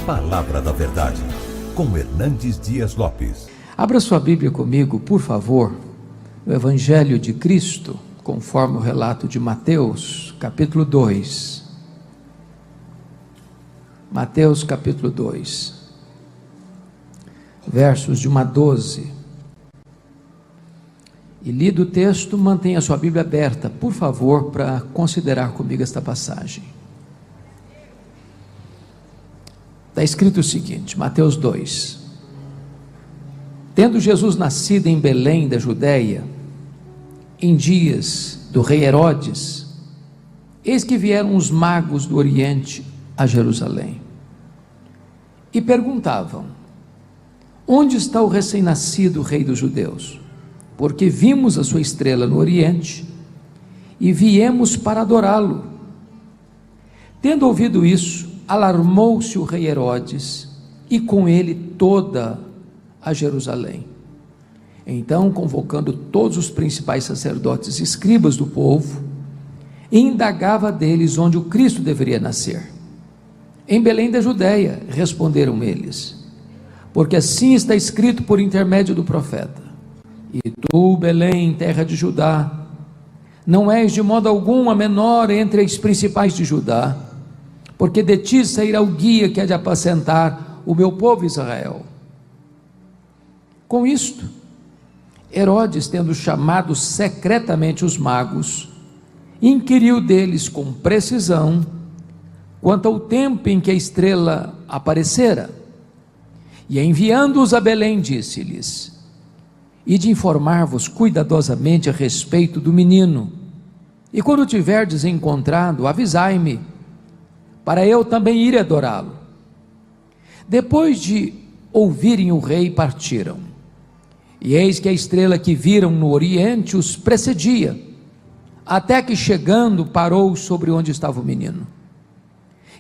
Palavra da Verdade, com Hernandes Dias Lopes. Abra sua Bíblia comigo, por favor, no Evangelho de Cristo, conforme o relato de Mateus, capítulo 2. Mateus, capítulo 2, versos de 1 a 12. E lido o texto, mantenha sua Bíblia aberta, por favor, para considerar comigo esta passagem. Está escrito o seguinte, Mateus 2: Tendo Jesus nascido em Belém da Judéia, em dias do rei Herodes, eis que vieram os magos do Oriente a Jerusalém, e perguntavam: onde está o recém-nascido rei dos judeus? Porque vimos a sua estrela no Oriente, e viemos para adorá-lo. Tendo ouvido isso, alarmou-se o rei Herodes, e com ele toda a Jerusalém. Então, convocando todos os principais sacerdotes e escribas do povo, indagava deles onde o Cristo deveria nascer. Em Belém da Judéia, responderam eles, porque assim está escrito por intermédio do profeta: e tu, Belém, terra de Judá, não és de modo algum a menor entre as principais de Judá, porque de ti sairá o guia que há de apacentar o meu povo Israel. Com isto, Herodes, tendo chamado secretamente os magos, inquiriu deles com precisão quanto ao tempo em que a estrela aparecera, e enviando-os a Belém, disse-lhes: ide informar-vos cuidadosamente a respeito do menino, e quando o tiverdes encontrado, avisai-me, para eu também ir adorá-lo. Depois de ouvirem o rei, partiram. E eis que a estrela que viram no Oriente os precedia, até que chegando parou sobre onde estava o menino.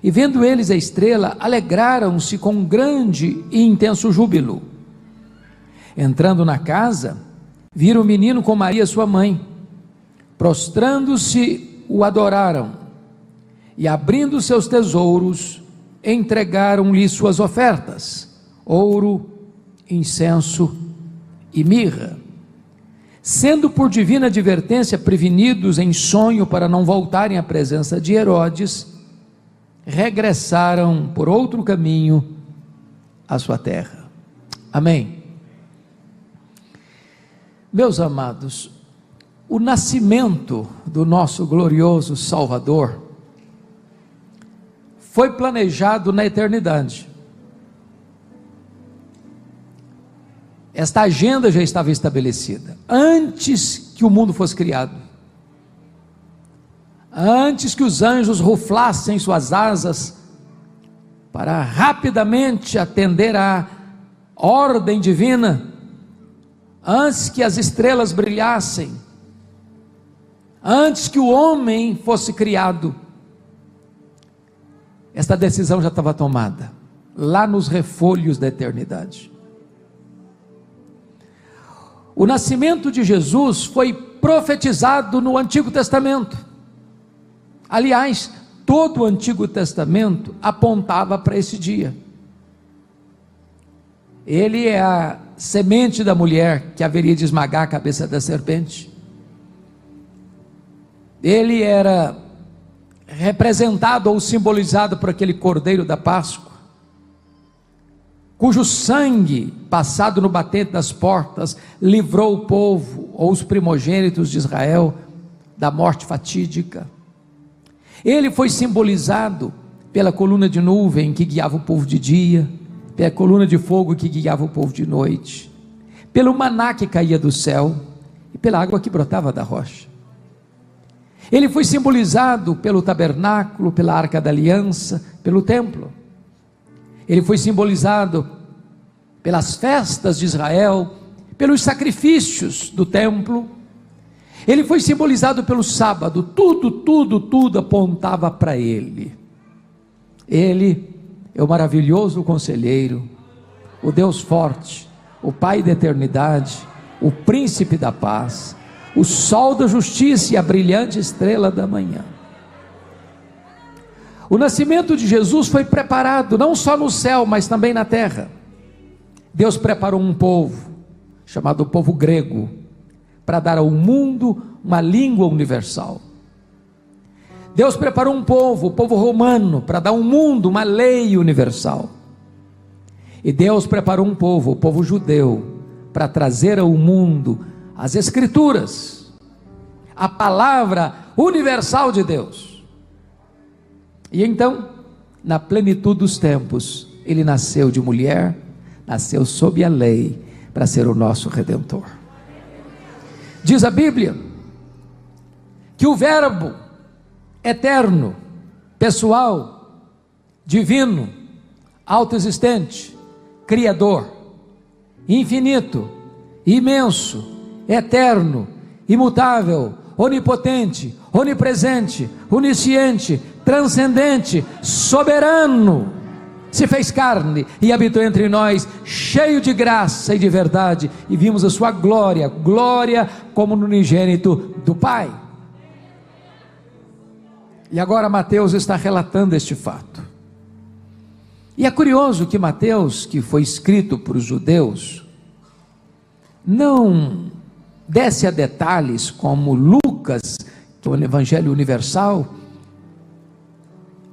E vendo eles a estrela, alegraram-se com grande e intenso júbilo. Entrando na casa, viram o menino com Maria sua mãe. Prostrando-se, o adoraram, e abrindo seus tesouros, entregaram-lhe suas ofertas: ouro, incenso e mirra. Sendo por divina advertência prevenidos em sonho para não voltarem à presença de Herodes, regressaram por outro caminho à sua terra. Amém. Meus amados, o nascimento do nosso glorioso Salvador foi planejado na eternidade. Esta agenda já estava estabelecida antes que o mundo fosse criado, antes que os anjos ruflassem suas asas para rapidamente atender à ordem divina, antes que as estrelas brilhassem, antes que o homem fosse criado. Esta decisão já estava tomada lá nos refolhos da eternidade. O nascimento de Jesus foi profetizado no Antigo Testamento. Aliás, todo o Antigo Testamento apontava para esse dia. Ele é a semente da mulher que haveria de esmagar a cabeça da serpente. Ele era representado ou simbolizado por aquele cordeiro da Páscoa, cujo sangue, passado no batente das portas, livrou o povo, ou os primogênitos de Israel, da morte fatídica. Ele foi simbolizado pela coluna de nuvem que guiava o povo de dia, pela coluna de fogo que guiava o povo de noite, pelo maná que caía do céu, e pela água que brotava da rocha. Ele foi simbolizado pelo tabernáculo, pela arca da aliança, pelo templo. Ele foi simbolizado pelas festas de Israel, pelos sacrifícios do templo. Ele foi simbolizado pelo sábado. Tudo apontava para ele. Ele é o maravilhoso conselheiro, o Deus forte, o Pai da eternidade, o príncipe da paz, o sol da justiça e a brilhante estrela da manhã. O nascimento de Jesus foi preparado não só no céu, mas também na terra. Deus preparou um povo, chamado povo grego, para dar ao mundo uma língua universal. Deus preparou um povo, o povo romano, para dar ao mundo uma lei universal. E Deus preparou um povo, o povo judeu, para trazer ao mundo as Escrituras, a palavra universal de Deus. E então, na plenitude dos tempos, ele nasceu de mulher, nasceu sob a lei, para ser o nosso Redentor. Diz a Bíblia, que o Verbo eterno, pessoal, divino, autoexistente, criador, infinito, imenso, eterno, imutável, onipotente, onipresente, onisciente, transcendente, soberano, se fez carne e habitou entre nós, cheio de graça e de verdade, e vimos a sua glória, glória como no unigênito do Pai. E agora Mateus está relatando este fato. E é curioso que Mateus, que foi escrito para os judeus, não desce a detalhes como Lucas, que é o Evangelho Universal,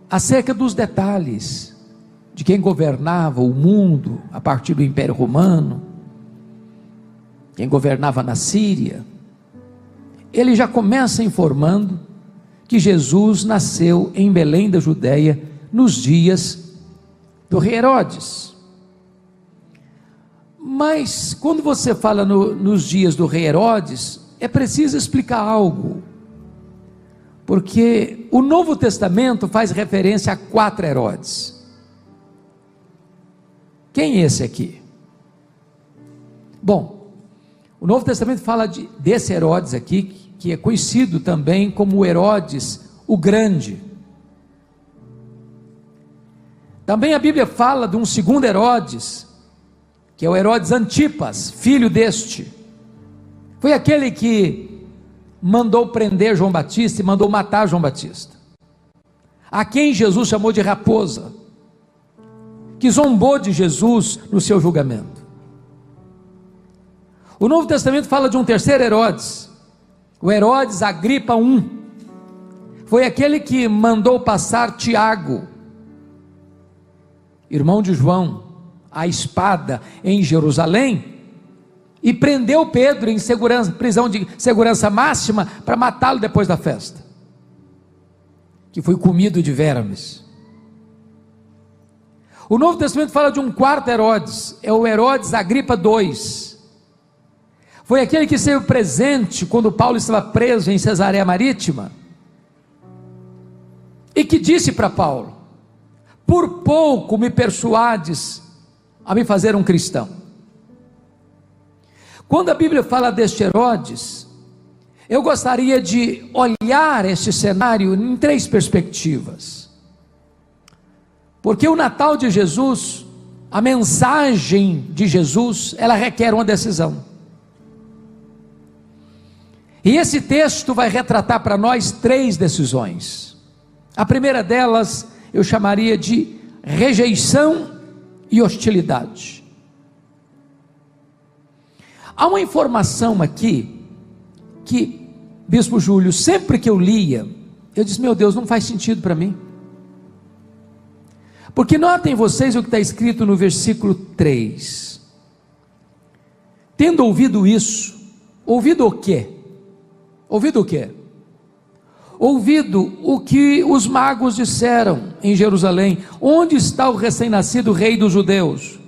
acerca dos detalhes de quem governava o mundo a partir do Império Romano, quem governava na Síria. Ele já começa informando que Jesus nasceu em Belém da Judéia nos dias do rei Herodes. Mas quando você fala nos dias do rei Herodes, é preciso explicar algo, porque o Novo Testamento faz referência a 4 Herodes. Quem é esse aqui? Bom, o Novo Testamento fala desse Herodes aqui, que é conhecido também como Herodes o Grande. Também a Bíblia fala de um segundo Herodes, que é o Herodes Antipas, filho deste. Foi aquele que mandou prender João Batista e mandou matar João Batista, a quem Jesus chamou de raposa, que zombou de Jesus no seu julgamento. O Novo Testamento fala de um terceiro Herodes, o Herodes Agripa I. Foi aquele que mandou passar Tiago, irmão de João, a espada em Jerusalém, e prendeu Pedro em prisão de segurança máxima, para matá-lo depois da festa, que foi comido de vermes. O Novo Testamento fala de um quarto Herodes, é o Herodes Agripa II. Foi aquele que esteve presente quando Paulo estava preso em Cesareia Marítima, e que disse para Paulo: por pouco me persuades a me fazer um cristão. Quando a Bíblia fala deste Herodes, eu gostaria de olhar este cenário em 3 perspectivas, porque o Natal de Jesus, a mensagem de Jesus, ela requer uma decisão, e esse texto vai retratar para nós 3 decisões. A primeira delas eu chamaria de rejeição e hostilidade. Há uma informação aqui, que Bispo Júlio, sempre que eu lia, eu disse: meu Deus, não faz sentido para mim. Porque notem vocês o que está escrito no versículo 3. Tendo ouvido isso, ouvido o quê? Ouvido o quê? Ouvido o que os magos disseram em Jerusalém: onde está o recém-nascido rei dos judeus?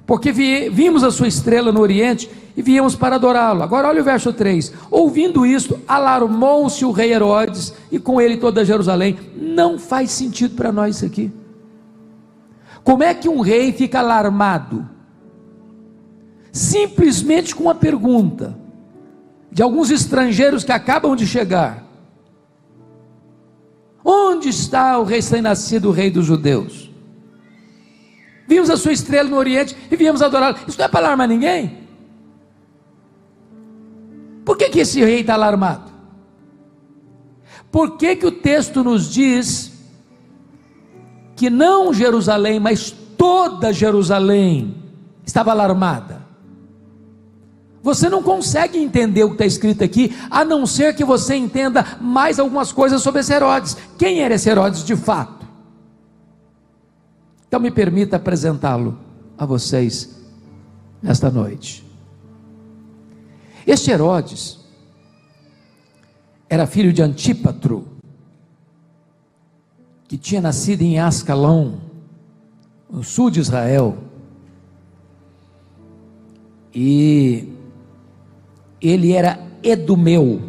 Porque vimos a sua estrela no oriente e viemos para adorá-lo. Agora olha o verso 3. Ouvindo isto, alarmou-se o rei Herodes e com ele toda Jerusalém. Não faz sentido para nós isso aqui. Como é que um rei fica alarmado? Simplesmente com uma pergunta de alguns estrangeiros que acabam de chegar: onde está o recém-nascido rei dos judeus? Vimos a sua estrela no oriente e viemos adorá-lo. Isso não é para alarmar ninguém. Por que esse rei está alarmado? Por que o texto nos diz que não Jerusalém, mas toda Jerusalém estava alarmada. Você não consegue entender o que está escrito aqui, a não ser que você entenda mais algumas coisas sobre esse Herodes. Quem era esse Herodes de fato? Então me permita apresentá-lo a vocês nesta noite. Este Herodes era filho de Antípatro, que tinha nascido em Ascalão, no sul de Israel, e ele era edumeu,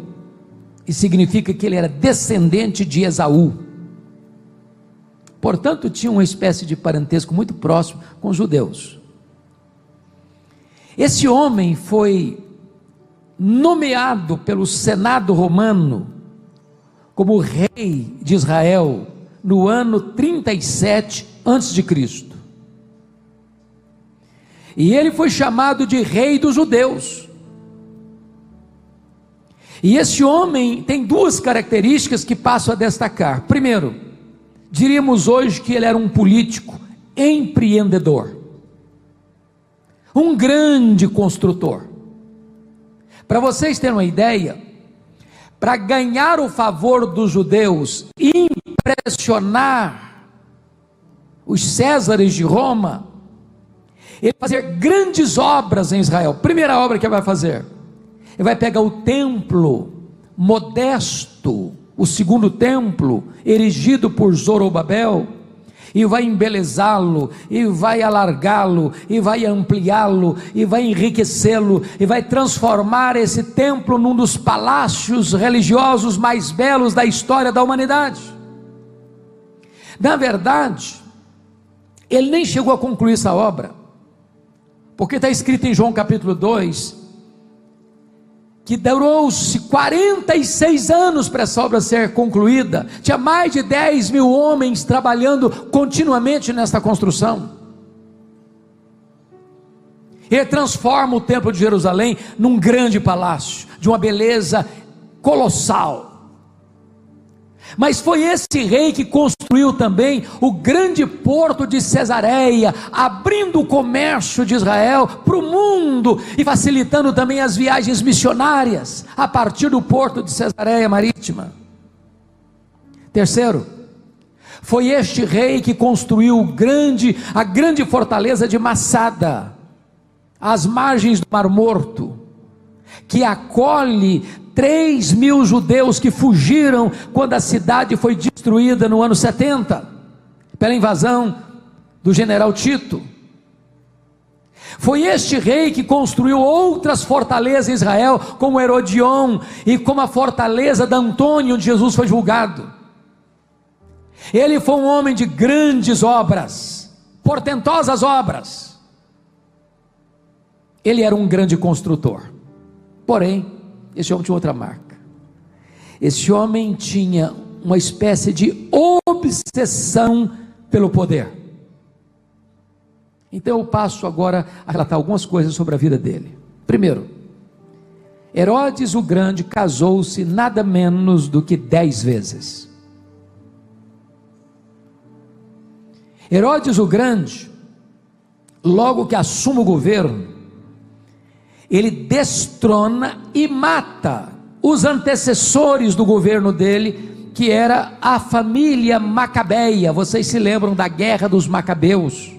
e significa que ele era descendente de Esaú, portanto tinha uma espécie de parentesco muito próximo com os judeus. Esse homem foi nomeado pelo Senado romano como rei de Israel no ano 37 a.C. E ele foi chamado de rei dos judeus. E esse homem tem duas características que passo a destacar. Primeiro, diríamos hoje que ele era um político empreendedor, um grande construtor. Para vocês terem uma ideia, para ganhar o favor dos judeus e impressionar os Césares de Roma, ele vai fazer grandes obras em Israel. Primeira obra que ele vai fazer, ele vai pegar o templo modesto, o segundo templo, erigido por Zorobabel, e vai embelezá-lo, e vai alargá-lo, e vai ampliá-lo, e vai enriquecê-lo, e vai transformar esse templo num dos palácios religiosos mais belos da história da humanidade. Na verdade, ele nem chegou a concluir essa obra, porque está escrito em João capítulo 2, que durou-se 46 anos para essa obra ser concluída. Tinha mais de 10 mil homens trabalhando continuamente nessa construção. Ele transforma o templo de Jerusalém num grande palácio, de uma beleza colossal. Mas foi esse rei que construiu também o grande porto de Cesareia, abrindo o comércio de Israel para o mundo e facilitando também as viagens missionárias a partir do porto de Cesareia marítima. Terceiro, foi este rei que construiu a grande fortaleza de Massada, às margens do Mar Morto, que acolhe 3.000 judeus que fugiram quando a cidade foi destruída no ano 70, pela invasão do general Tito. Foi este rei que construiu outras fortalezas em Israel, como Herodion e como a fortaleza de Antônio, onde Jesus foi julgado. Ele foi um homem de grandes obras, portentosas obras. Ele era um grande construtor. Porém, esse homem tinha outra marca. Esse homem tinha uma espécie de obsessão pelo poder. Então eu passo agora a relatar algumas coisas sobre a vida dele. Primeiro, Herodes o Grande casou-se nada menos do que 10 vezes. Herodes o Grande, logo que assume o governo, ele destrona e mata os antecessores do governo dele, que era a família Macabeia. Vocês se lembram da guerra dos Macabeus?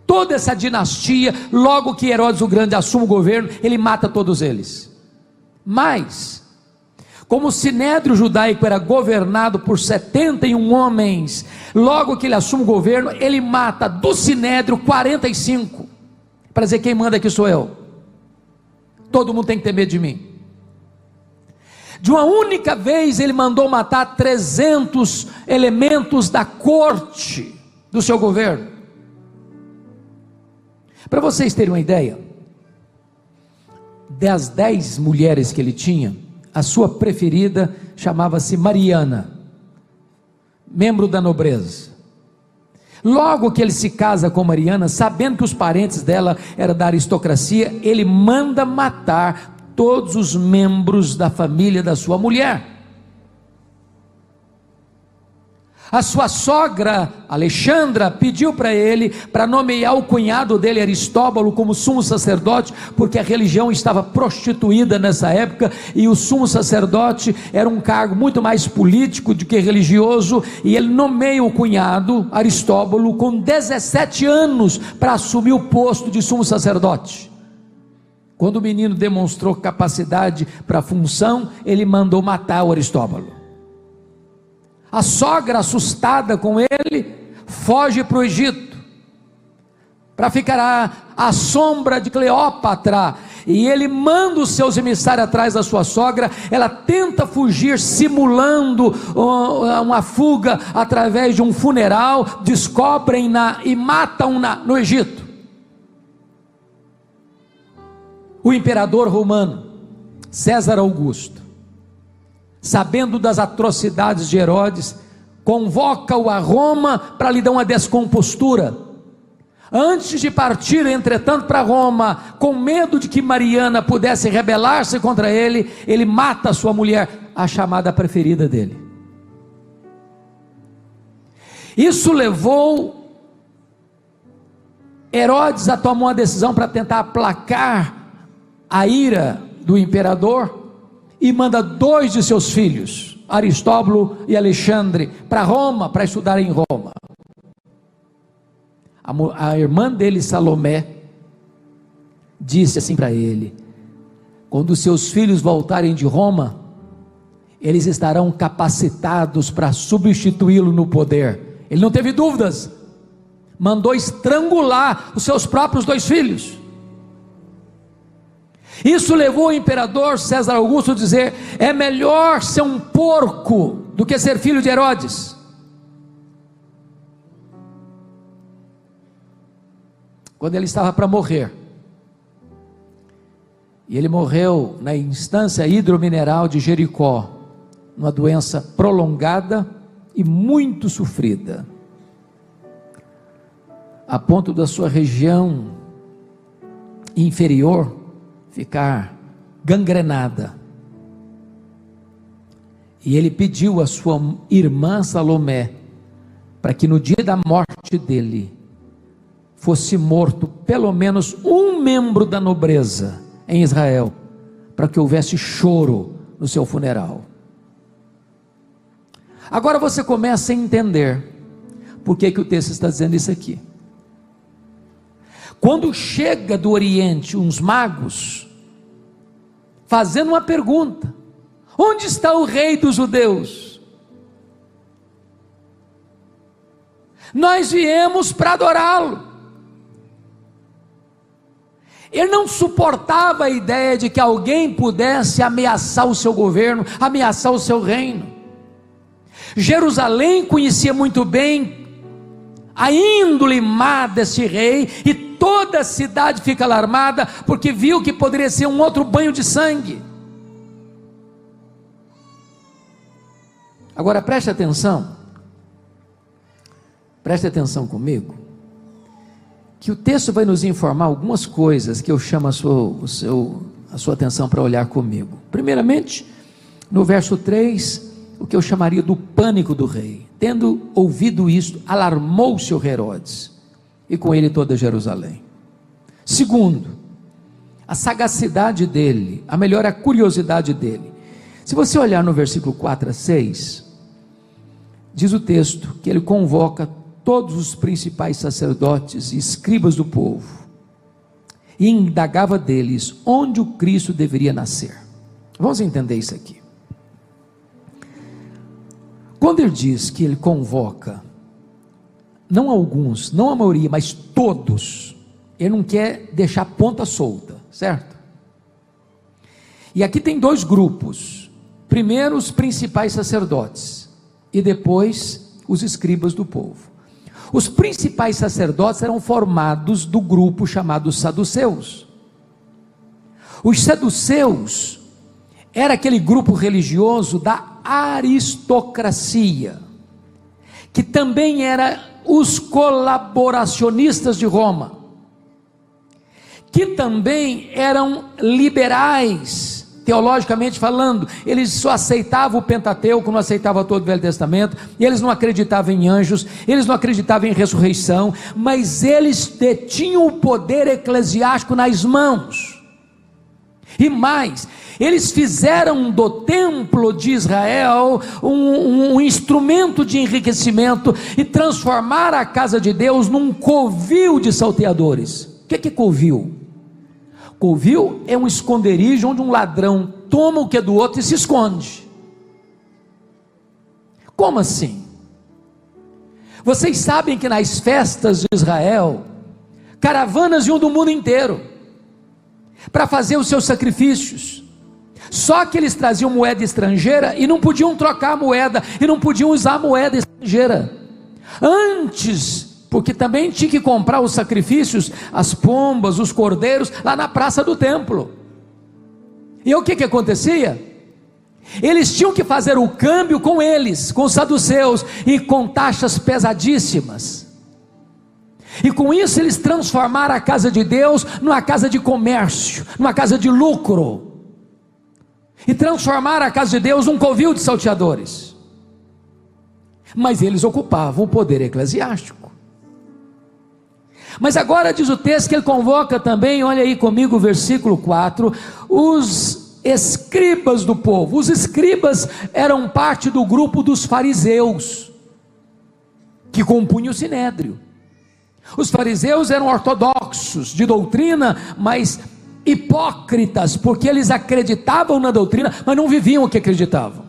Toda essa dinastia, logo que Herodes o Grande assume o governo, ele mata todos eles. Mas, como o sinédrio judaico era governado por 71 homens, logo que ele assume o governo, ele mata do sinédrio 45, para dizer: quem manda aqui sou eu. Todo mundo tem que ter medo de mim. De uma única vez ele mandou matar 300 elementos da corte do seu governo. Para vocês terem uma ideia, das 10 mulheres que ele tinha, a sua preferida chamava-se Mariana, membro da nobreza. Logo que ele se casa com Mariana, sabendo que os parentes dela eram da aristocracia, ele manda matar todos os membros da família da sua mulher. A sua sogra, Alexandra, pediu para ele para nomear o cunhado dele, Aristóbulo, como sumo sacerdote, porque a religião estava prostituída nessa época, e o sumo sacerdote era um cargo muito mais político do que religioso, e ele nomeia o cunhado, Aristóbulo, com 17 anos, para assumir o posto de sumo sacerdote. Quando o menino demonstrou capacidade para a função, ele mandou matar o Aristóbulo. A sogra, assustada com ele, foge para o Egito, para ficar à sombra de Cleópatra, e ele manda os seus emissários atrás da sua sogra. Ela tenta fugir, simulando uma fuga através de um funeral, descobrem-na e matam-na no Egito. O imperador romano, César Augusto, sabendo das atrocidades de Herodes, convoca-o a Roma para lhe dar uma descompostura. Antes de partir, entretanto, para Roma, com medo de que Mariana pudesse rebelar-se contra ele, ele mata a sua mulher, a chamada preferida dele. Isso levou Herodes a tomar uma decisão para tentar aplacar a ira do imperador, e manda 2 de seus filhos, Aristóbulo e Alexandre, para Roma, para estudar em Roma. A irmã dele, Salomé, disse assim para ele: quando seus filhos voltarem de Roma, eles estarão capacitados para substituí-lo no poder. Ele não teve dúvidas, mandou estrangular os seus próprios 2 filhos. Isso levou o imperador César Augusto a dizer: é melhor ser um porco do que ser filho de Herodes. Quando ele estava para morrer, e ele morreu na instância hidromineral de Jericó, uma doença prolongada e muito sofrida, a ponto da sua região inferior ficar gangrenada. E ele pediu à sua irmã Salomé para que no dia da morte dele fosse morto pelo menos um membro da nobreza em Israel, para que houvesse choro no seu funeral. Agora você começa a entender por que o texto está dizendo isso aqui. Quando chega do Oriente uns magos, fazendo uma pergunta: onde está o rei dos judeus? Nós viemos para adorá-lo. Ele não suportava a ideia de que alguém pudesse ameaçar o seu governo, ameaçar o seu reino. Jerusalém conhecia muito bem a índole má desse rei, e toda a cidade fica alarmada, porque viu que poderia ser um outro banho de sangue. Agora preste atenção comigo, que o texto vai nos informar algumas coisas que eu chamo a sua atenção para olhar comigo. Primeiramente, no verso 3, o que eu chamaria do pânico do rei. Tendo ouvido isto, alarmou-se o Herodes, e com ele toda Jerusalém. Segundo, a sagacidade dele, a melhor, a curiosidade dele. Se você olhar no versículo 4 a 6, diz o texto que ele convoca todos os principais sacerdotes e escribas do povo, e indagava deles onde o Cristo deveria nascer. Vamos entender isso aqui. Quando ele diz que ele convoca, não alguns, não a maioria, mas todos, ele não quer deixar ponta solta, certo? E aqui tem 2 grupos: primeiro os principais sacerdotes, e depois os escribas do povo. Os principais sacerdotes eram formados do grupo chamado saduceus. Os saduceus era aquele grupo religioso da aristocracia, que também era os colaboracionistas de Roma, que também eram liberais teologicamente falando, eles só aceitavam o Pentateuco, não aceitavam todo o Velho Testamento, e eles não acreditavam em anjos, eles não acreditavam em ressurreição, mas eles detinham o poder eclesiástico nas mãos. E mais, eles fizeram do templo de Israel um instrumento de enriquecimento e transformaram a casa de Deus num covil de salteadores. O que é covil? Covil é um esconderijo onde um ladrão toma o que é do outro e se esconde. Como assim? Vocês sabem que nas festas de Israel, caravanas iam do mundo inteiro para fazer os seus sacrifícios. Só que eles traziam moeda estrangeira e não podiam trocar a moeda, e não podiam usar a moeda estrangeira. Antes, porque também tinha que comprar os sacrifícios, as pombas, os cordeiros, lá na praça do templo. E o que acontecia? Eles tinham que fazer o câmbio com eles, com os saduceus, e com taxas pesadíssimas. E com isso eles transformaram a casa de Deus numa casa de comércio, numa casa de lucro, e transformaram a casa de Deus num covil de salteadores. Mas eles ocupavam o poder eclesiástico. Mas agora diz o texto que ele convoca também, olha aí comigo o versículo 4, os escribas do povo. Os escribas eram parte do grupo dos fariseus, que compunham o sinédrio. Os fariseus eram ortodoxos de doutrina, mas hipócritas, porque eles acreditavam na doutrina, mas não viviam o que acreditavam.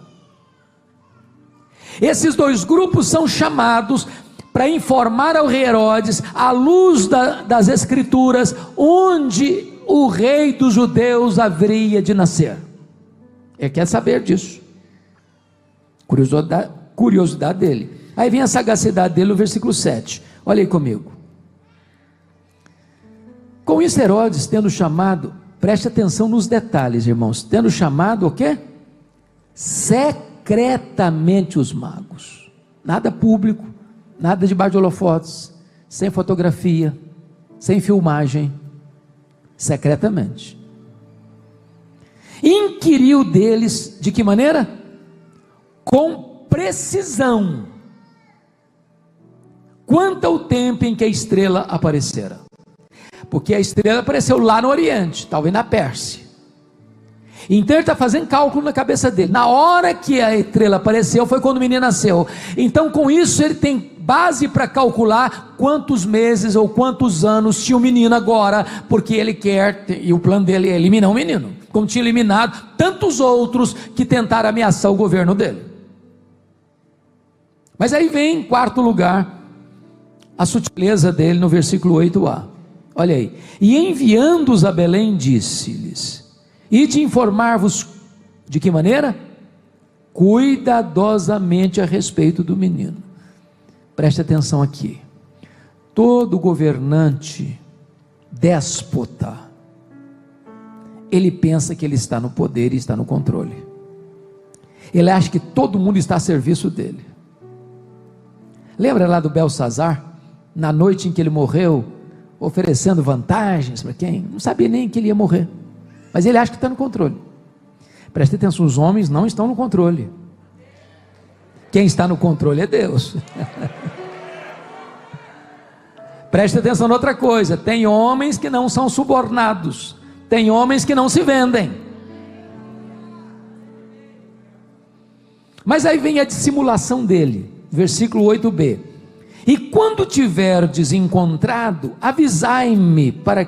Esses dois grupos são chamados para informar ao rei Herodes, à luz das escrituras, onde o rei dos judeus haveria de nascer. Ele quer saber disso, curiosidade dele. Aí vem a sagacidade dele no versículo 7, olha aí comigo. Com isso Herodes, tendo chamado, preste atenção nos detalhes, irmãos, tendo chamado o quê? Secretamente os magos, nada público, nada debaixo de holofotes, sem fotografia, sem filmagem, secretamente, inquiriu deles, de que maneira? Com precisão, quanto ao tempo em que a estrela aparecera. Porque a estrela apareceu lá no Oriente, talvez na Pérsia. Então ele está fazendo cálculo na cabeça dele. Na hora que a estrela apareceu, foi quando o menino nasceu. Então com isso ele tem base para calcular quantos meses ou quantos anos tinha o menino agora, porque ele quer, e o plano dele é eliminar o menino, como tinha eliminado tantos outros que tentaram ameaçar o governo dele. Mas aí vem em quarto lugar a sutileza dele no versículo 8a. Olha aí, e enviando-os a Belém, disse-lhes: ide informar-vos, de que maneira? Cuidadosamente a respeito do menino. Preste atenção aqui, todo governante, déspota, ele pensa que ele está no poder e está no controle, ele acha que todo mundo está a serviço dele. Lembra lá do Belsazar, na noite em que ele morreu, oferecendo vantagens para quem? Não sabia nem que ele ia morrer, mas ele acha que está no controle. Preste atenção, os homens não estão no controle, quem está no controle é Deus. Preste atenção noutra coisa, tem homens que não são subornados, tem homens que não se vendem. Mas aí vem a dissimulação dele, versículo 8b, e quando tiverdes encontrado, avisai-me, para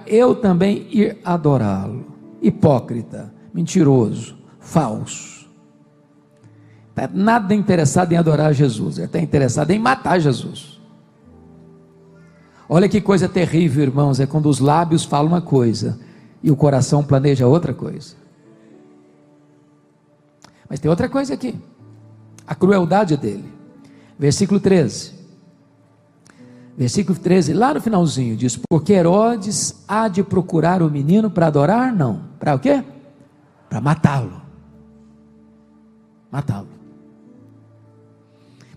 eu também ir adorá-lo. Hipócrita, mentiroso, falso, está nada interessado em adorar Jesus, ele está interessado em matar Jesus. Olha que coisa terrível, irmãos, é quando os lábios falam uma coisa e o coração planeja outra coisa. Mas tem outra coisa aqui, a crueldade dele. Versículo 13, lá no finalzinho diz: porque Herodes há de procurar o menino para adorar? Não, para o quê? Para matá-lo.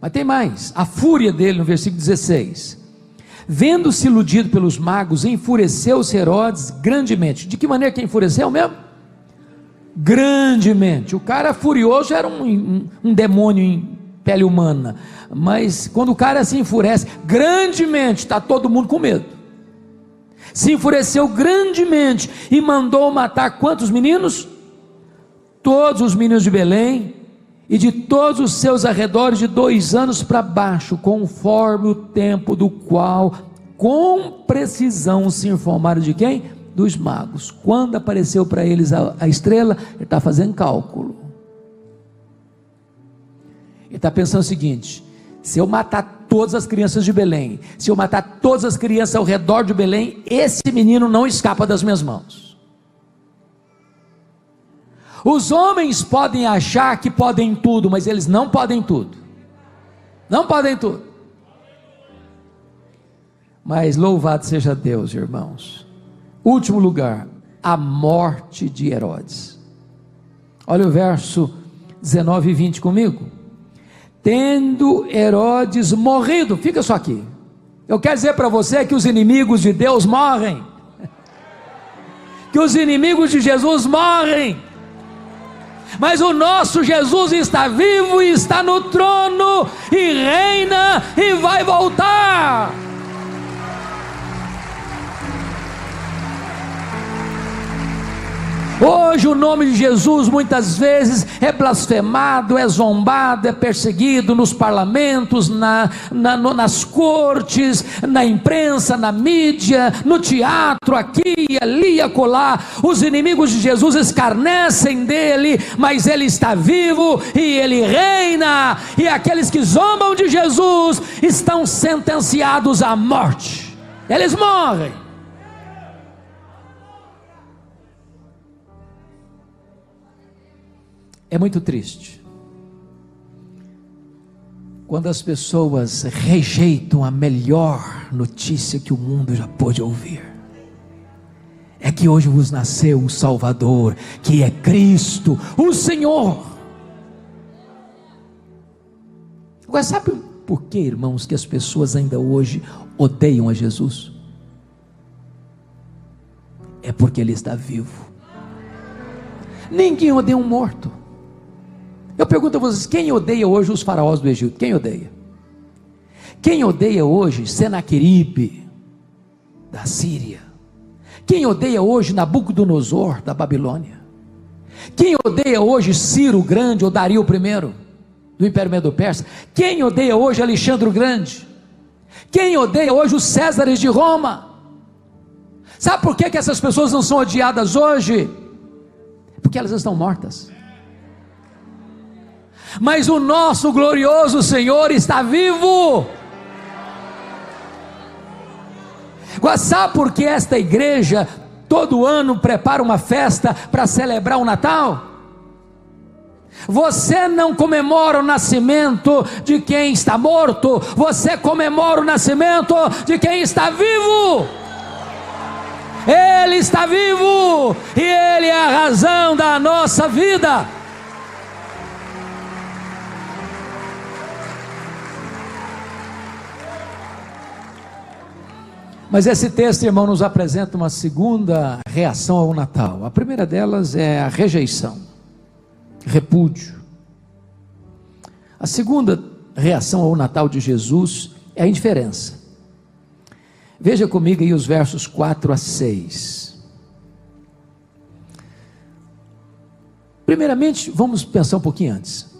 Mas tem mais, a fúria dele no versículo 16, vendo-se iludido pelos magos, enfureceu-se Herodes grandemente. De que maneira que enfureceu mesmo? grandemente. O cara furioso era um demônio em pele humana, mas quando o cara se enfurece grandemente, está todo mundo com medo. Se enfureceu grandemente e mandou matar quantos meninos? Todos os meninos de Belém e de todos os seus arredores de 2 anos para baixo, conforme o tempo do qual com precisão se informaram de quem? Dos magos. Quando apareceu para eles a estrela, ele está fazendo cálculo. Ele está pensando o seguinte: se eu matar todas as crianças de Belém, se eu matar todas as crianças ao redor de Belém, esse menino não escapa das minhas mãos. Os homens podem achar que podem tudo, mas eles não podem tudo. Não podem tudo. Mas louvado seja Deus, irmãos. Último lugar, a morte de Herodes. Olha o verso 19 e 20 comigo. Tendo Herodes morrido, fica só aqui. Eu quero dizer para você que os inimigos de Deus morrem. Que os inimigos de Jesus morrem. Mas o nosso Jesus está vivo e está no trono e reina e vai voltar. Hoje o nome de Jesus muitas vezes é blasfemado, é zombado, é perseguido nos parlamentos, nas cortes, na imprensa, na mídia, no teatro, aqui, ali, acolá. Os inimigos de Jesus escarnecem dele, mas ele está vivo e ele reina, e aqueles que zombam de Jesus estão sentenciados à morte, eles morrem. É muito triste quando as pessoas rejeitam a melhor notícia que o mundo já pôde ouvir. É que hoje vos nasceu um Salvador, que é Cristo, o Senhor. Agora, sabe por que, irmãos, que as pessoas ainda hoje odeiam a Jesus? É porque Ele está vivo. Ninguém odeia um morto. Eu pergunto a vocês, quem odeia hoje os faraós do Egito? Quem odeia? Quem odeia hoje Senaqueribe da Síria? Quem odeia hoje Nabucodonosor da Babilônia? Quem odeia hoje Ciro o Grande ou Dario I do Império Medo-Persa? Quem odeia hoje Alexandre o Grande? Quem odeia hoje os Césares de Roma? Sabe por que essas pessoas não são odiadas hoje? Porque elas estão mortas. Mas o nosso glorioso Senhor está vivo. Sabe por que esta igreja todo ano prepara uma festa para celebrar o Natal? Você não comemora o nascimento de quem está morto, você comemora o nascimento de quem está vivo. Ele está vivo e Ele é a razão da nossa vida. Mas esse texto, irmão, nos apresenta uma segunda reação ao Natal. A primeira delas é a rejeição, repúdio. A segunda reação ao Natal de Jesus é a indiferença. Veja comigo aí os versos 4 a 6. Primeiramente, vamos pensar um pouquinho antes.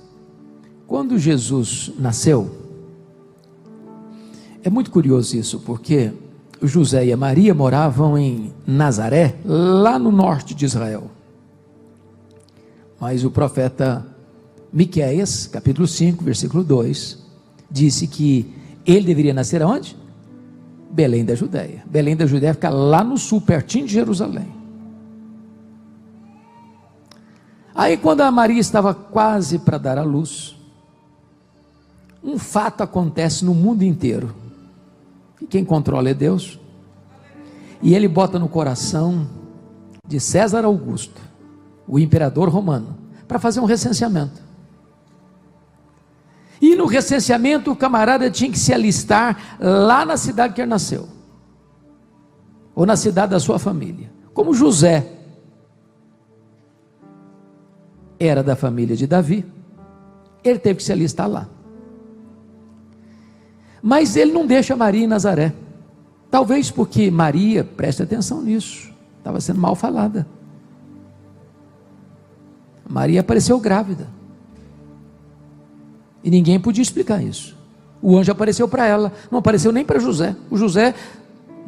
Quando Jesus nasceu, é muito curioso isso, porque José e a Maria moravam em Nazaré, lá no norte de Israel. Mas o profeta Miqueias, capítulo 5, versículo 2, disse que ele deveria nascer aonde? Belém da Judéia. Belém da Judéia fica lá no sul, pertinho de Jerusalém. Aí quando a Maria estava quase para dar à luz, um fato acontece no mundo inteiro. E quem controla é Deus. E Ele bota no coração de César Augusto, o imperador romano, para fazer um recenseamento. E no recenseamento o camarada tinha que se alistar lá na cidade que ele nasceu, ou na cidade da sua família, como José. era da família de Davi, ele teve que se alistar lá. Mas ele não deixa Maria em Nazaré, talvez porque Maria, preste atenção nisso, estava sendo mal falada. Maria apareceu grávida, e ninguém podia explicar isso. O anjo apareceu para ela, não apareceu nem para José. O José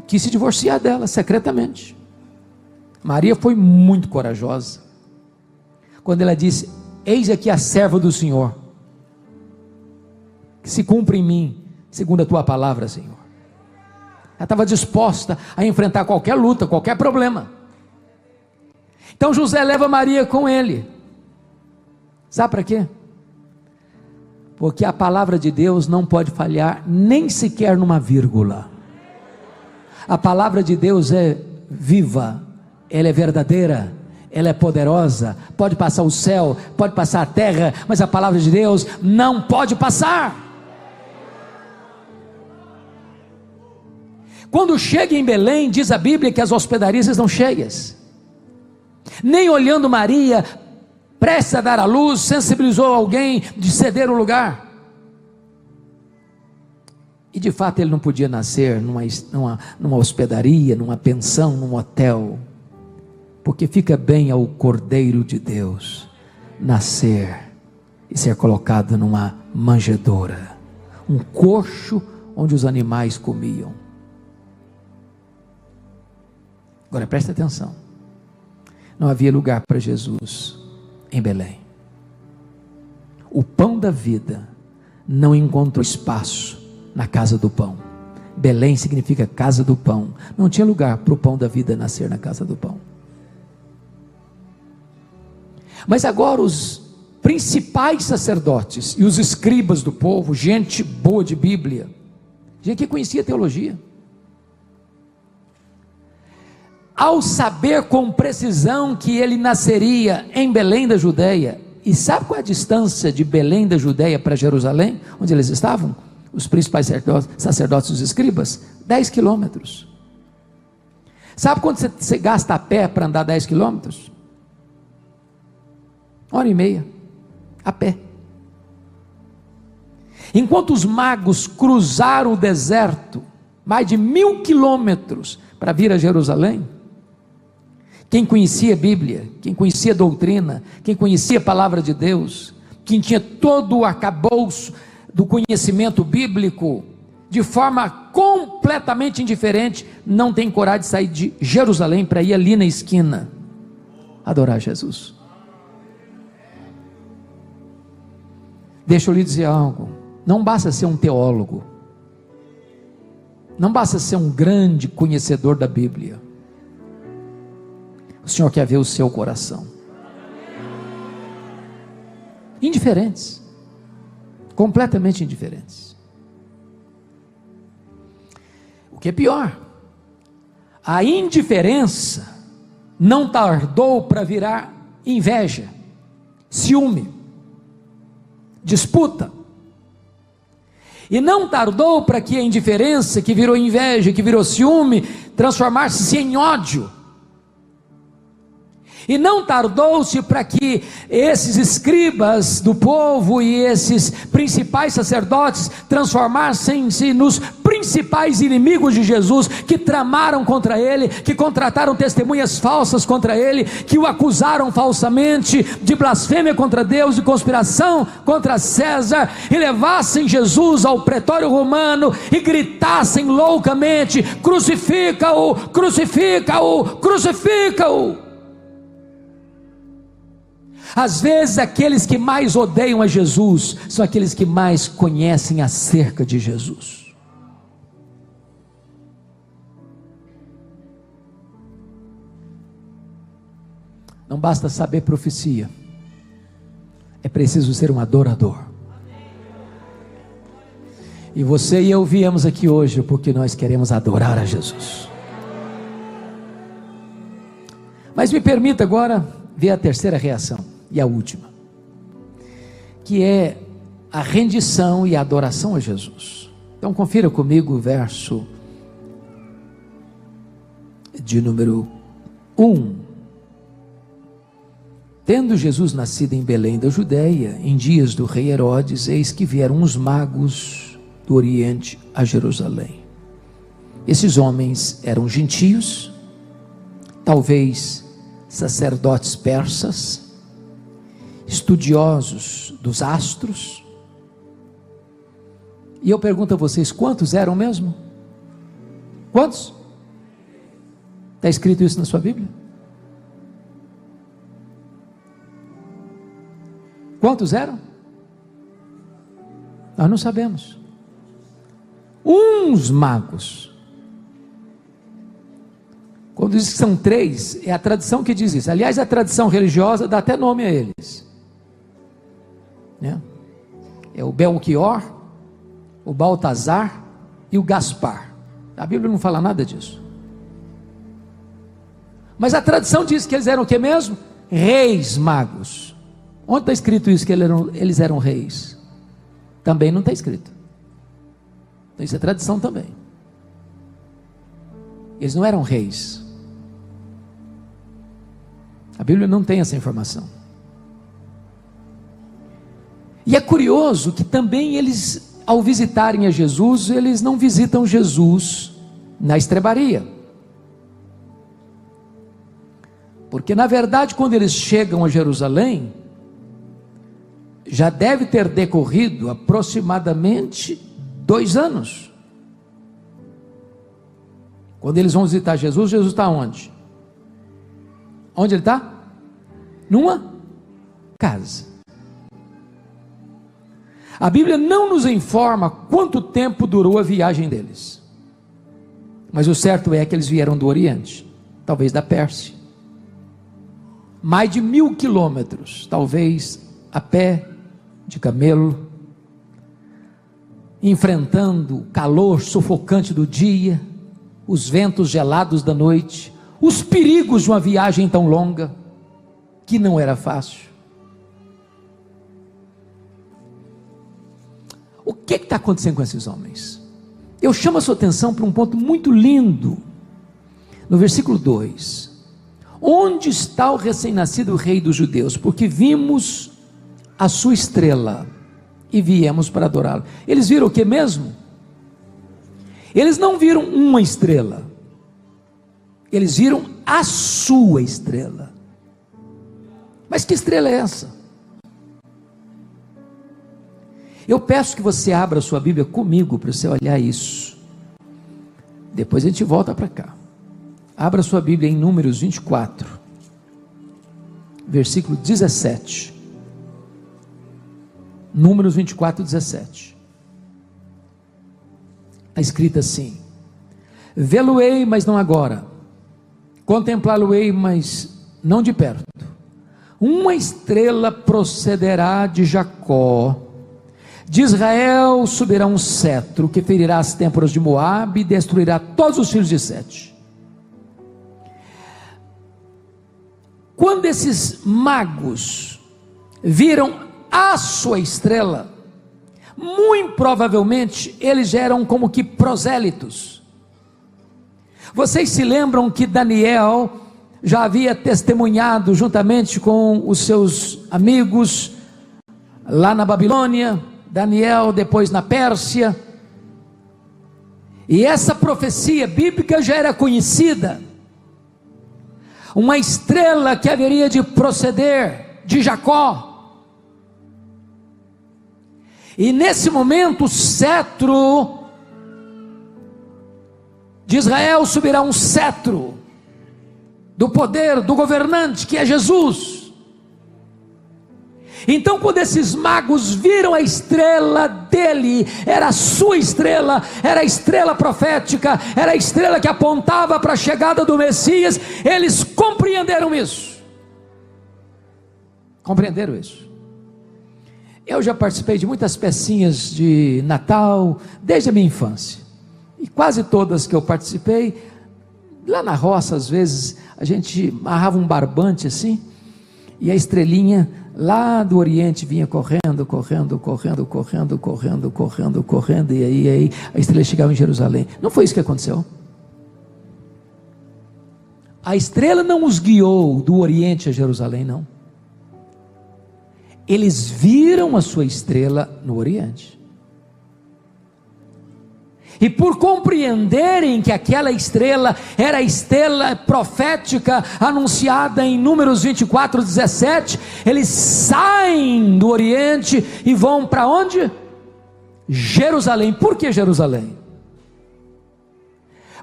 quis se divorciar dela secretamente. Maria foi muito corajosa quando ela disse: eis aqui a serva do Senhor, que se cumpra em mim segundo a tua palavra, Senhor. Ela estava disposta a enfrentar qualquer luta, qualquer problema. Então José leva Maria com ele. Sabe para quê? Porque a palavra de Deus não pode falhar nem sequer numa vírgula. A palavra de Deus é viva, ela é verdadeira, ela é poderosa. Pode passar o céu, pode passar a terra, mas a palavra de Deus não pode passar. Quando chega em Belém, diz a Bíblia que as hospedarias estão cheias. Nem olhando Maria, prestes a dar à luz, sensibilizou alguém de ceder o lugar. E de fato ele não podia nascer numa hospedaria, numa pensão, num hotel, porque fica bem ao Cordeiro de Deus nascer e ser colocado numa manjedoura, um coxo onde os animais comiam. Agora presta atenção, não havia lugar para Jesus em Belém. O pão da vida não encontrou espaço na casa do pão. Belém significa casa do pão. Não tinha lugar para o pão da vida nascer na casa do pão. Mas agora os principais sacerdotes e os escribas do povo, gente boa de Bíblia, gente que conhecia teologia, ao saber com precisão que ele nasceria em Belém da Judeia, e sabe qual é a distância de Belém da Judeia para Jerusalém, onde eles estavam? Os principais sacerdotes e os escribas? 10 quilômetros. Sabe quanto você gasta a pé para andar 10 quilômetros? 1h30, a pé. Enquanto os magos cruzaram o deserto, mais de 1000 quilômetros para vir a Jerusalém, quem conhecia a Bíblia, quem conhecia a doutrina, quem conhecia a palavra de Deus, quem tinha todo o arcabouço do conhecimento bíblico, de forma completamente indiferente, não tem coragem de sair de Jerusalém para ir ali na esquina adorar Jesus. Deixa eu lhe dizer algo, não basta ser um teólogo, não basta ser um grande conhecedor da Bíblia, o Senhor quer ver o seu coração. Indiferentes, completamente indiferentes. O que é pior, a indiferença não tardou para virar inveja, ciúme, disputa, e não tardou para que a indiferença, que virou inveja, que virou ciúme, transformar-se em ódio. E não tardou-se para que esses escribas do povo e esses principais sacerdotes transformassem-se nos principais inimigos de Jesus, que tramaram contra ele, que contrataram testemunhas falsas contra ele, que o acusaram falsamente de blasfêmia contra Deus, de conspiração contra César, e levassem Jesus ao pretório romano e gritassem loucamente: crucifica-o, crucifica-o, crucifica-o. Às vezes aqueles que mais odeiam a Jesus são aqueles que mais conhecem acerca de Jesus. Não basta saber profecia, é preciso ser um adorador. E você e eu viemos aqui hoje porque nós queremos adorar a Jesus. Mas me permita agora ver a terceira reação e a última, que é a rendição e a adoração a Jesus. Então confira comigo o verso de número 1. Tendo Jesus nascido em Belém da Judéia, em dias do rei Herodes, eis que vieram uns magos do Oriente a Jerusalém. Esses homens eram gentios, talvez sacerdotes persas, estudiosos dos astros. E eu pergunto a vocês, quantos eram mesmo? Quantos? Está escrito isso na sua Bíblia? Quantos eram? Nós não sabemos. Uns magos. Quando diz que são 3, é a tradição que diz isso. Aliás, a tradição religiosa dá até nome a eles, né? É o Belchior, o Baltazar e o Gaspar. A Bíblia não fala nada disso. Mas a tradição diz que eles eram o que mesmo? Reis magos. Onde está escrito isso, que eles eram reis? Também não está escrito. Então isso é tradição também. Eles não eram reis. A Bíblia não tem essa informação. E é curioso que também eles, ao visitarem a Jesus, eles não visitam Jesus na estrebaria. Porque na verdade, quando eles chegam a Jerusalém, já deve ter decorrido aproximadamente 2 anos. Quando eles vão visitar Jesus, Jesus está onde? Onde ele está? Numa casa. A Bíblia não nos informa quanto tempo durou a viagem deles, mas o certo é que eles vieram do Oriente, talvez da Pérsia, mais de 1000 quilômetros, talvez a pé, de camelo, enfrentando o calor sufocante do dia, os ventos gelados da noite, os perigos de uma viagem tão longa, que não era fácil. O que está acontecendo com esses homens? Eu chamo a sua atenção para um ponto muito lindo, no versículo 2: onde está o recém-nascido rei dos judeus? Porque vimos a sua estrela e viemos para adorá-lo. Eles viram o que mesmo? Eles não viram uma estrela, eles viram a sua estrela. Mas que estrela é essa? Eu peço que você abra a sua Bíblia comigo para você olhar isso. Depois a gente volta para cá. Abra a sua Bíblia em Números 24, versículo 17. Números 24, 17. Está escrito assim: vê-lo-ei, mas não agora, contemplá-lo-ei, mas não de perto. Uma estrela procederá de Jacó, de Israel subirá um cetro que ferirá as têmporas de Moabe e destruirá todos os filhos de Sete. Quando esses magos viram a sua estrela, muito provavelmente eles eram como que prosélitos. Vocês se lembram que Daniel já havia testemunhado juntamente com os seus amigos lá na Babilônia, Daniel depois na Pérsia, e essa profecia bíblica já era conhecida, uma estrela que haveria de proceder de Jacó, e nesse momento o cetro de Israel subirá, um cetro do poder do governante, que é Jesus. Então quando esses magos viram a estrela dele, era a sua estrela, era a estrela profética, era a estrela que apontava para a chegada do Messias, eles compreenderam isso. Compreenderam isso. Eu já participei de muitas pecinhas de Natal, desde a minha infância, e quase todas que eu participei, lá na roça às vezes, a gente amarrava um barbante assim, e a estrelinha lá do Oriente vinha correndo, e aí a estrela chegava em Jerusalém. Não foi isso que aconteceu? A estrela não os guiou do Oriente a Jerusalém, não. eles viram a sua estrela no Oriente. E por compreenderem que aquela estrela era a estrela profética anunciada em Números 24:17, eles saem do Oriente e vão para onde? Jerusalém. Por que Jerusalém?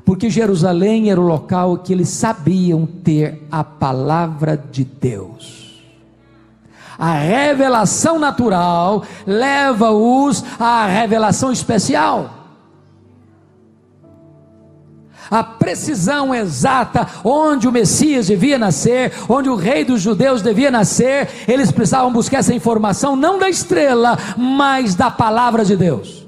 Porque Jerusalém era o local que eles sabiam ter a palavra de Deus. A revelação natural leva-os à revelação especial. A precisão exata onde o Messias devia nascer, onde o rei dos judeus devia nascer, eles precisavam buscar essa informação não da estrela, mas da palavra de Deus.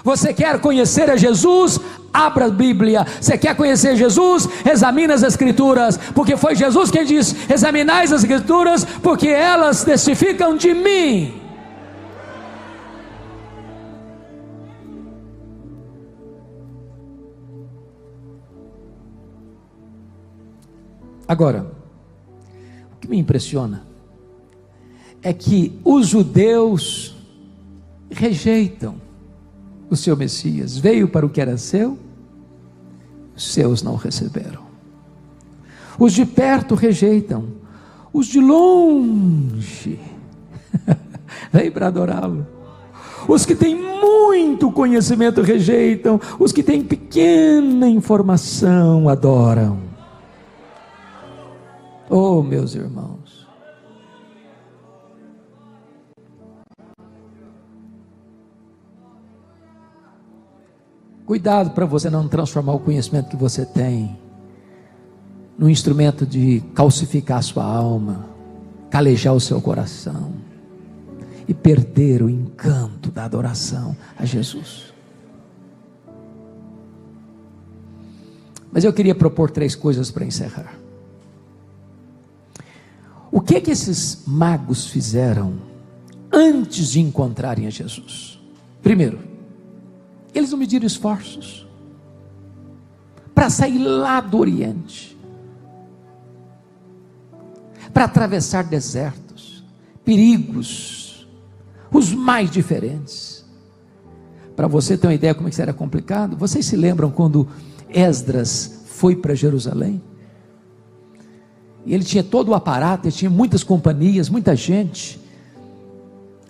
Você quer conhecer a Jesus? Abra a Bíblia. Você quer conhecer Jesus? Examine as Escrituras, porque foi Jesus quem disse: examinai as Escrituras, porque elas testificam de mim. Agora, o que me impressiona é que os judeus rejeitam o seu Messias. Veio para o que era seu, os seus não receberam. Os de perto rejeitam, os de longe vêm para adorá-lo. Os que têm muito conhecimento rejeitam, os que têm pequena informação adoram. Oh, meus irmãos, cuidado para você não transformar o conhecimento que você tem num instrumento de calcificar a sua alma, calejar o seu coração e perder o encanto da adoração a Jesus. Mas eu queria propor 3 coisas para encerrar. O que esses magos fizeram antes de encontrarem a Jesus? Primeiro, eles não mediram esforços para sair lá do Oriente, para atravessar desertos, perigos, os mais diferentes. Para você ter uma ideia como isso era complicado, vocês se lembram quando Esdras foi para Jerusalém? E ele tinha todo o aparato, ele tinha muitas companhias, muita gente,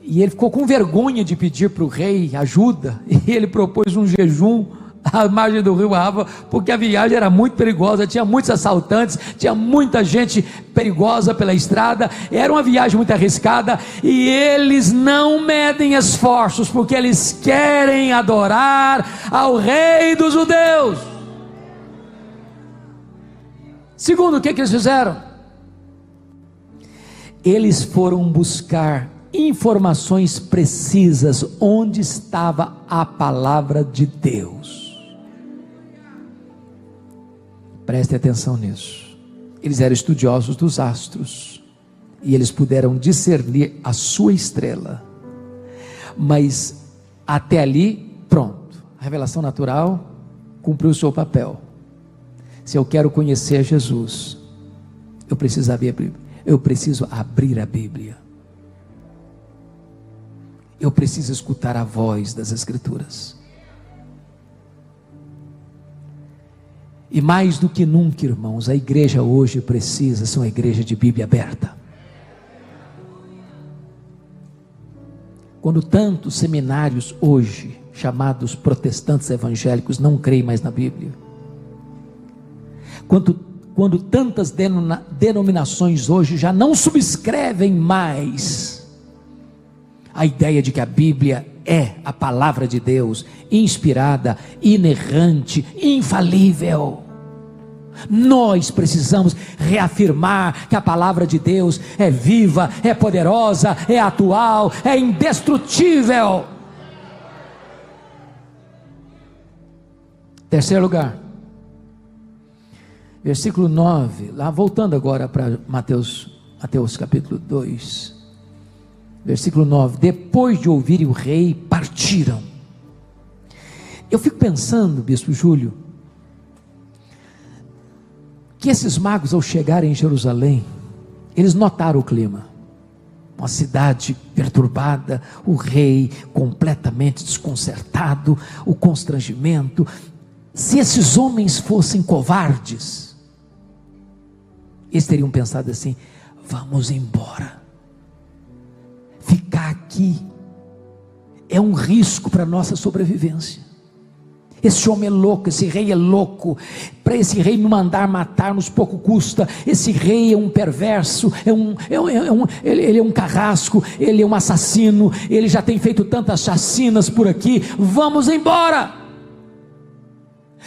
e ele ficou com vergonha de pedir para o rei ajuda, e ele propôs um jejum à margem do rio Ava, porque a viagem era muito perigosa, tinha muitos assaltantes, tinha muita gente perigosa pela estrada, era uma viagem muito arriscada, e eles não medem esforços, porque eles querem adorar ao rei dos judeus. Segundo, o que eles fizeram? Eles foram buscar informações precisas onde estava a palavra de Deus. Preste atenção nisso. Eles eram estudiosos dos astros e eles puderam discernir a sua estrela, mas até ali, pronto, a revelação natural cumpriu o seu papel. Se eu quero conhecer Jesus, eu preciso abrir a Bíblia. Eu preciso abrir a Bíblia. Eu preciso escutar a voz das Escrituras. E mais do que nunca, irmãos, a igreja hoje precisa ser uma igreja de Bíblia aberta. Quando tantos seminários hoje, chamados protestantes evangélicos, não creem mais na Bíblia. Quando tantas denominações hoje já não subscrevem mais a ideia de que a Bíblia é a palavra de Deus, inspirada, inerrante, infalível. Nós precisamos reafirmar que a palavra de Deus é viva, é poderosa, é atual, é indestrutível. Terceiro lugar, versículo 9, lá voltando agora para Mateus capítulo 2, versículo 9: depois de ouvirem o rei, partiram. Eu fico pensando, bispo Júlio, que esses magos, ao chegarem em Jerusalém, eles notaram o clima. uma cidade perturbada, o rei completamente desconcertado, o constrangimento. Se esses homens fossem covardes, eles teriam pensado assim: vamos embora, ficar aqui é um risco para a nossa sobrevivência. Esse homem é louco, esse rei é louco. Para esse rei me mandar matar-nos pouco custa. Esse rei é um perverso, ele é um carrasco, ele é um assassino, ele já tem feito tantas chacinas por aqui, vamos embora.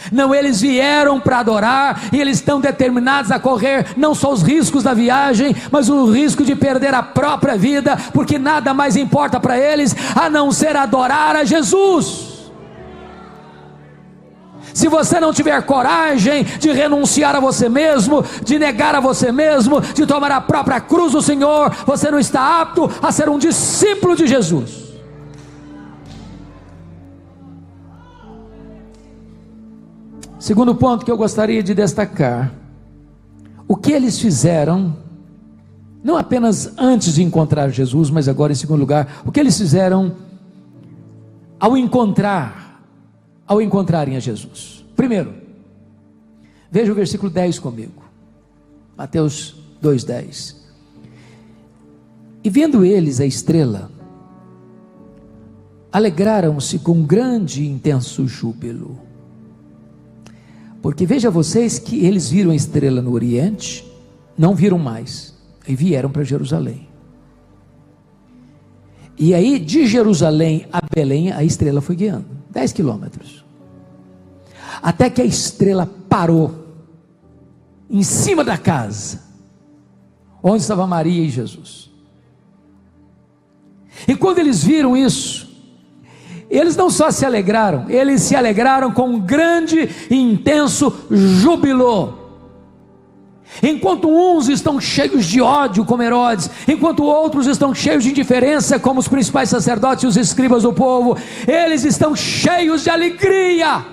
Não, eles vieram para adorar, e eles estão determinados a correr não só os riscos da viagem, mas o risco de perder a própria vida, porque nada mais importa para eles a não ser adorar a Jesus. Se você não tiver coragem de renunciar a você mesmo, de negar a você mesmo, de tomar a própria cruz do Senhor, você não está apto a ser um discípulo de Jesus. Segundo ponto que eu gostaria de destacar: o que eles fizeram, não apenas antes de encontrar Jesus, mas agora em segundo lugar, o que eles fizeram ao encontrarem a Jesus. Primeiro, veja o versículo 10 comigo, Mateus 2:10. E vendo eles a estrela, alegraram-se com grande e intenso júbilo. Porque veja vocês que eles viram a estrela no Oriente, não viram mais, e vieram para Jerusalém. E aí de Jerusalém a Belém a estrela foi guiando, 10 quilômetros, até que a estrela parou em cima da casa onde estava Maria e Jesus. E quando eles viram isso, eles não só se alegraram, eles se alegraram com um grande e intenso júbilo. Enquanto uns estão cheios de ódio como Herodes, enquanto outros estão cheios de indiferença como os principais sacerdotes e os escribas do povo, eles estão cheios de alegria.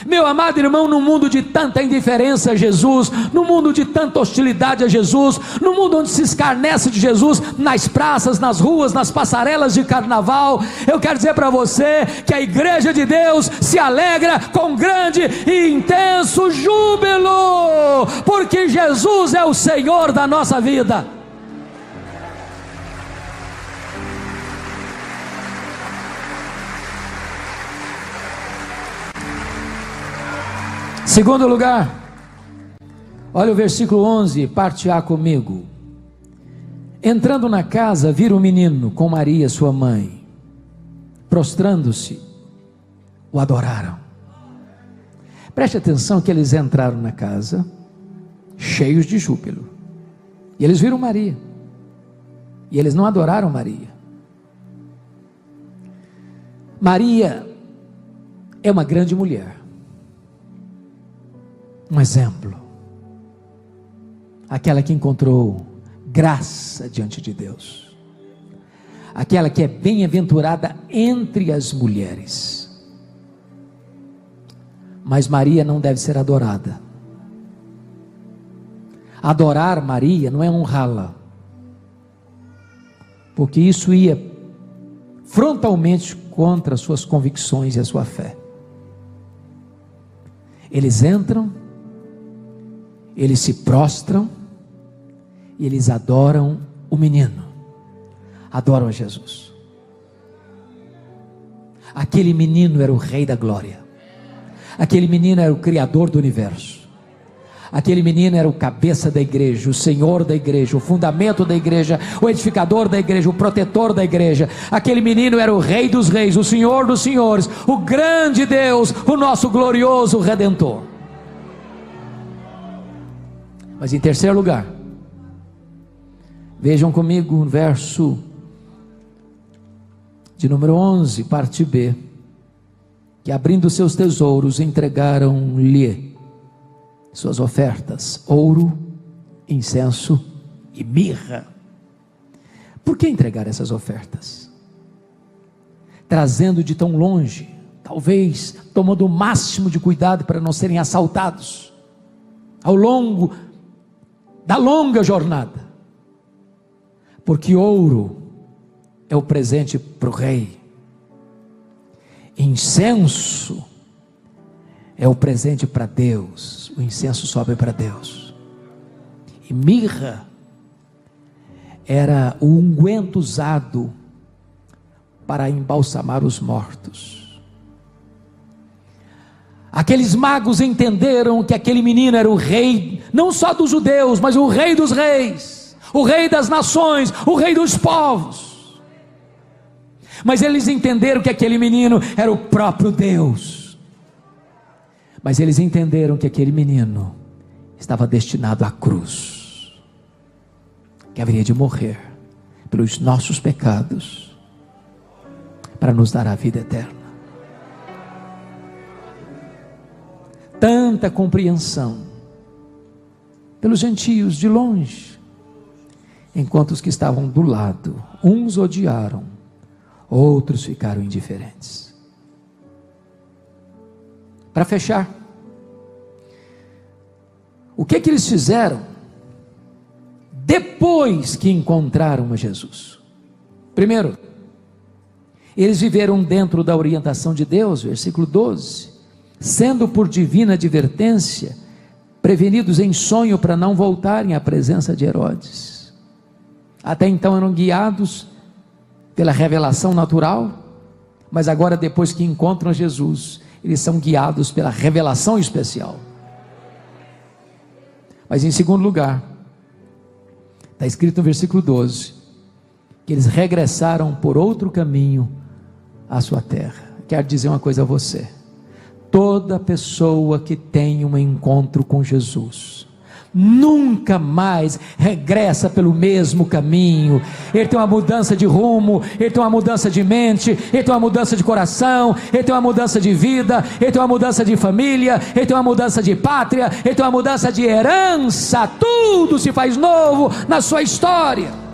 Meu amado irmão, no mundo de tanta indiferença a Jesus, no mundo de tanta hostilidade a Jesus, no mundo onde se escarnece de Jesus, nas praças, nas ruas, nas passarelas de carnaval, eu quero dizer para você que a igreja de Deus se alegra com grande e intenso júbilo, porque Jesus é o Senhor da nossa vida. Segundo lugar, olha o versículo 11, parte A comigo. Entrando na casa, viram o menino com Maria sua mãe, prostrando-se, o adoraram. Preste atenção que eles entraram na casa, cheios de júbilo, e eles viram Maria, e eles não adoraram Maria. Maria é uma grande mulher, um exemplo, aquela que encontrou graça diante de Deus, aquela que é bem-aventurada entre as mulheres. Mas Maria não deve ser adorada. Adorar Maria não é honrá-la, porque isso ia frontalmente contra as suas convicções e a sua fé. Eles entram, eles se prostram e eles adoram o menino, adoram a Jesus. Aquele menino era o Rei da Glória, aquele menino era o Criador do universo, aquele menino era o cabeça da igreja, o Senhor da igreja, o fundamento da igreja, o edificador da igreja, o protetor da igreja. Aquele menino era o Rei dos reis, o Senhor dos senhores, o grande Deus, o nosso glorioso Redentor. Mas em terceiro lugar, vejam comigo o verso de número 11, parte B, que abrindo seus tesouros, entregaram-lhe suas ofertas, ouro, incenso e mirra. Por que entregar essas ofertas? Trazendo de tão longe, talvez tomando o máximo de cuidado para não serem assaltados, ao longo da longa jornada. Porque ouro é o presente para o rei, incenso é o presente para Deus, o incenso sobe para Deus, e mirra era o unguento usado para embalsamar os mortos. Aqueles magos entenderam que aquele menino era o rei, não só dos judeus, mas o rei dos reis, o rei das nações, o rei dos povos. Mas eles entenderam que aquele menino era o próprio Deus. Mas eles entenderam que aquele menino estava destinado à cruz, que haveria de morrer pelos nossos pecados, para nos dar a vida eterna. Tanta compreensão pelos gentios de longe, enquanto os que estavam do lado, uns odiaram, outros ficaram indiferentes. Para fechar, o que eles fizeram depois que encontraram a Jesus? Primeiro, eles viveram dentro da orientação de Deus, versículo 12, sendo por divina advertência prevenidos em sonho para não voltarem à presença de Herodes. Até então eram guiados pela revelação natural, mas agora, depois que encontram Jesus, eles são guiados pela revelação especial. Mas em segundo lugar, está escrito no versículo 12, que eles regressaram por outro caminho à sua terra. Quero dizer uma coisa a você: toda pessoa que tem um encontro com Jesus nunca mais regressa pelo mesmo caminho. Ele tem uma mudança de rumo, ele tem uma mudança de mente, ele tem uma mudança de coração, ele tem uma mudança de vida, ele tem uma mudança de família, ele tem uma mudança de pátria, ele tem uma mudança de herança. Tudo se faz novo na sua história.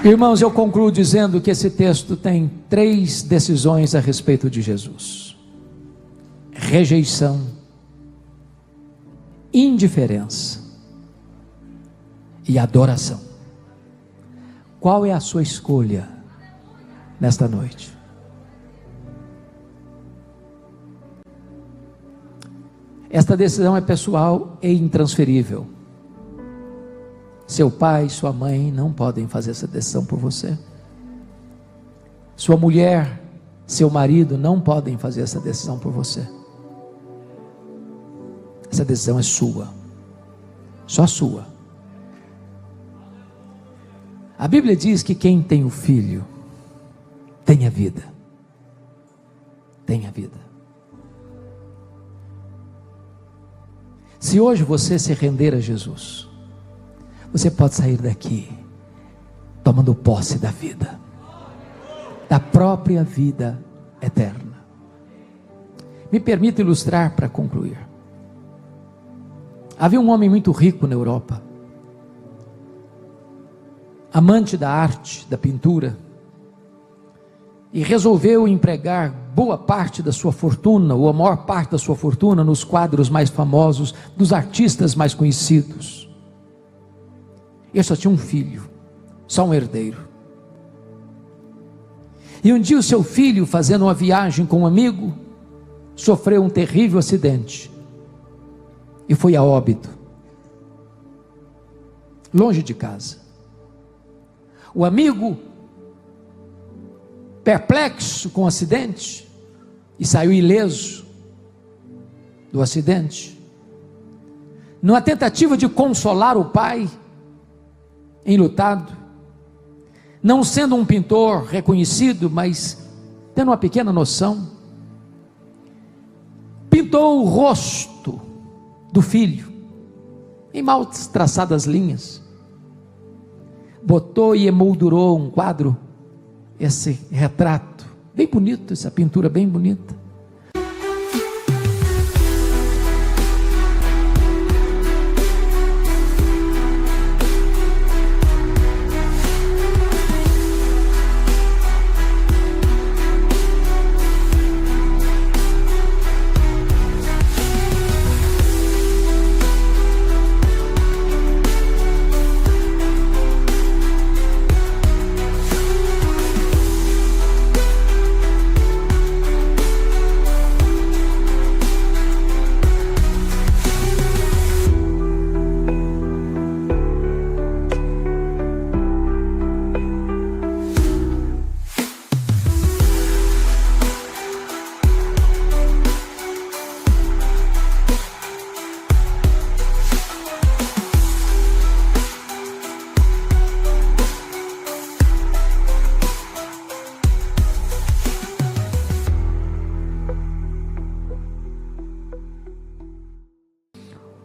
Irmãos, eu concluo dizendo que esse texto tem 3 decisões a respeito de Jesus: rejeição, indiferença e adoração. Qual é a sua escolha nesta noite? Esta decisão é pessoal e intransferível. Seu pai, sua mãe não podem fazer essa decisão por você. Sua mulher, seu marido não podem fazer essa decisão por você. Essa decisão é sua, só sua. A Bíblia diz que quem tem o Filho tem a vida. Tem a vida. Se hoje você se render a Jesus, você pode sair daqui tomando posse da vida, da própria vida eterna. Me permita ilustrar para concluir. Havia um homem muito rico na Europa, amante da arte, da pintura, e resolveu empregar boa parte da sua fortuna, ou a maior parte da sua fortuna, nos quadros mais famosos, dos artistas mais conhecidos. Ele só tinha um filho, só um herdeiro. E um dia o seu filho, fazendo uma viagem com um amigo, sofreu um terrível acidente e foi a óbito, longe de casa. O amigo, perplexo com o acidente, e saiu ileso do acidente, numa tentativa de consolar o pai enlutado, não sendo um pintor reconhecido, mas tendo uma pequena noção, pintou o rosto do filho em mal traçadas linhas, botou e emoldurou um quadro, esse retrato bem bonito, essa pintura bem bonita.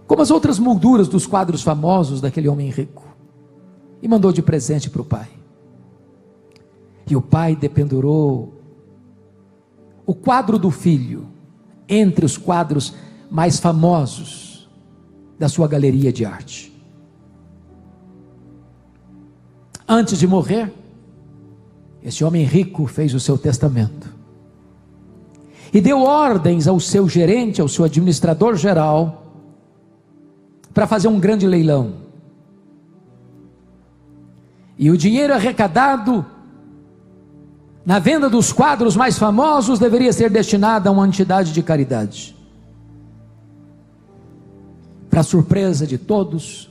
como as outras molduras dos quadros famosos daquele homem rico, e mandou de presente para o pai. E o pai dependurou o quadro do filho entre os quadros mais famosos da sua galeria de arte. Antes de morrer, esse homem rico fez o seu testamento e deu ordens ao seu gerente, ao seu administrador geral, para fazer um grande leilão. E o dinheiro arrecadado na venda dos quadros mais famosos deveria ser destinado a uma entidade de caridade. Para surpresa de todos,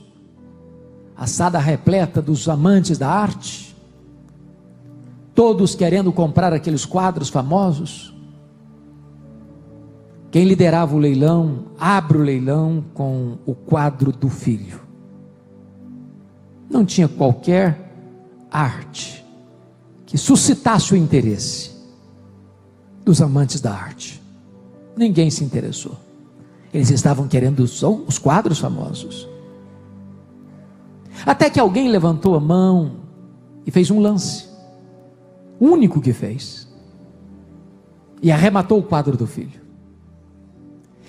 a sala repleta dos amantes da arte, todos querendo comprar aqueles quadros famosos. Quem liderava o leilão, abre o leilão com o quadro do filho. Não tinha qualquer arte que suscitasse o interesse dos amantes da arte. Ninguém se interessou. Eles estavam querendo os quadros famosos. Até que alguém levantou a mão e fez um lance, o único que fez, e arrematou o quadro do filho.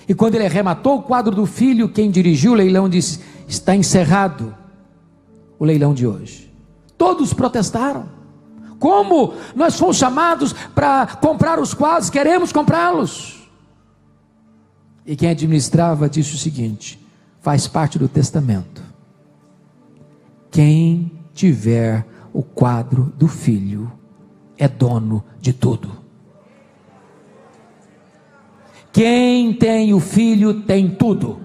E quando ele arrematou o quadro do filho, quem dirigiu o leilão disse: está encerrado o leilão de hoje. Todos protestaram: como? Nós fomos chamados para comprar os quadros, queremos comprá-los. E quem administrava disse o seguinte: faz parte do testamento, quem tiver o quadro do filho é dono de tudo. Quem tem o filho tem tudo.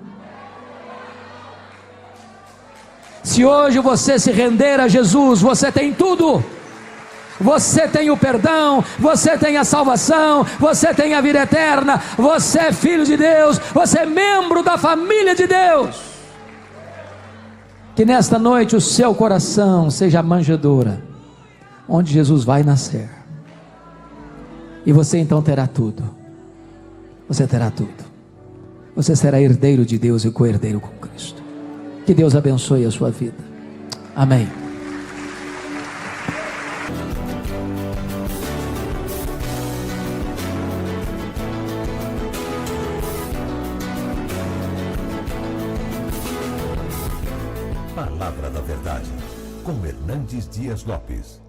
Se hoje você se render a Jesus, você tem tudo. Você tem o perdão, você tem a salvação, você tem a vida eterna, você é filho de Deus, você é membro da família de Deus. Que nesta noite o seu coração seja a manjedoura onde Jesus vai nascer, e você então terá tudo. Você terá tudo. Você será herdeiro de Deus e co-herdeiro com Cristo. Que Deus abençoe a sua vida. Amém. Palavra da Verdade, com Hernandes Dias Lopes.